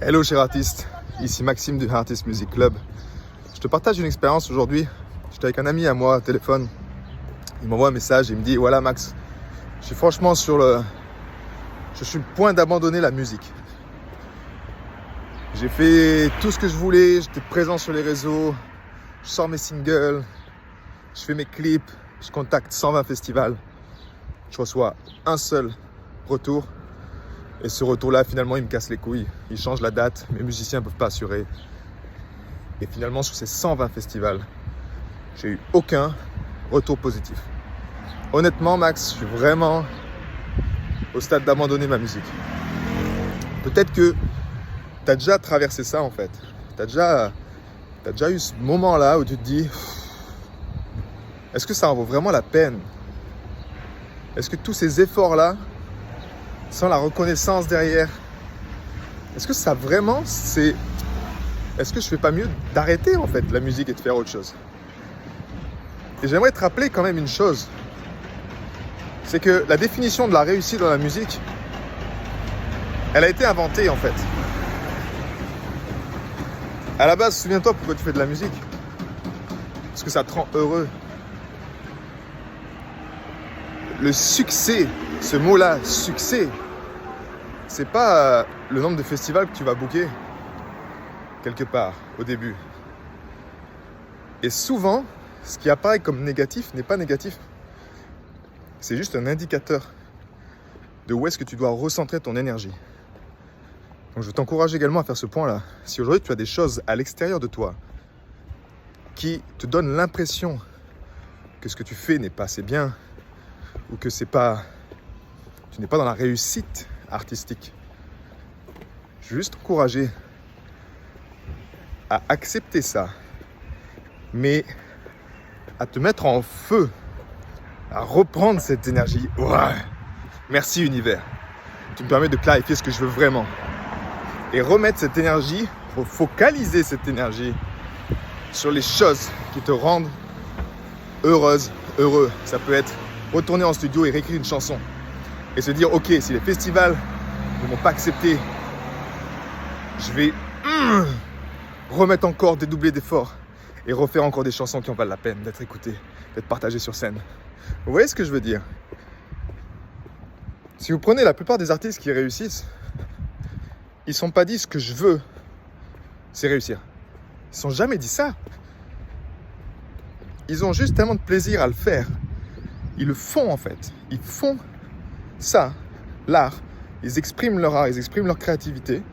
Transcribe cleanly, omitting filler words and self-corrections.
Hello cher artiste, ici Maxime du Artist Music Club. Je te partage une expérience aujourd'hui. J'étais avec un ami à moi au téléphone. Il m'envoie un message et il me dit voilà Max, je suis franchement je suis le point d'abandonner la musique. J'ai fait tout ce que je voulais, j'étais présent sur les réseaux, je sors mes singles, je fais mes clips, je contacte 120 festivals. Je reçois un seul retour. Et ce retour-là, finalement, il me casse les couilles. Il change la date, mes musiciens ne peuvent pas assurer. Et finalement, sur ces 120 festivals, j'ai eu aucun retour positif. Honnêtement, Max, je suis vraiment au stade d'abandonner ma musique. Peut-être que tu as déjà traversé ça, en fait. Tu as déjà eu ce moment-là où tu te dis est-ce que ça en vaut vraiment la peine? Est-ce que tous ces efforts-là, sans la reconnaissance derrière, est-ce que ça vraiment c'est... Est-ce que je fais pas mieux d'arrêter en fait la musique et de faire autre chose? Et j'aimerais te rappeler quand même une chose, c'est que la définition de la réussite dans la musique, elle a été inventée en fait. À la base, souviens-toi pourquoi tu fais de la musique. Parce que ça te rend heureux. Le succès, ce mot-là, succès, c'est pas le nombre de festivals que tu vas booker quelque part au début. Et souvent, ce qui apparaît comme négatif n'est pas négatif. C'est juste un indicateur de où est-ce que tu dois recentrer ton énergie. Donc je t'encourage également à faire ce point-là. Si aujourd'hui tu as des choses à l'extérieur de toi qui te donnent l'impression que ce que tu fais n'est pas assez bien ou que tu n'es pas dans la réussite artistique, je veux juste t'encourager à accepter ça, mais à te mettre en feu, à reprendre cette énergie. Ouais. Merci univers, tu me permets de clarifier ce que je veux vraiment et remettre cette énergie, focaliser cette énergie sur les choses qui te rendent heureuse, heureux. Ça peut être retourner en studio et réécrire une chanson et se dire ok, si les festivals ne m'ont pas accepté, je vais remettre encore, dédoubler d'efforts et refaire encore des chansons qui en valent la peine d'être écoutées, d'être partagées sur scène. Vous voyez ce que je veux dire? Si vous prenez la plupart des artistes qui réussissent, ils ne se sont pas dit ce que je veux, c'est réussir. Ils ne se sont jamais dit ça. Ils ont juste tellement de plaisir à le faire. Ils le font en fait. Ils font ça, l'art. Ils expriment leur art, ils expriment leur créativité.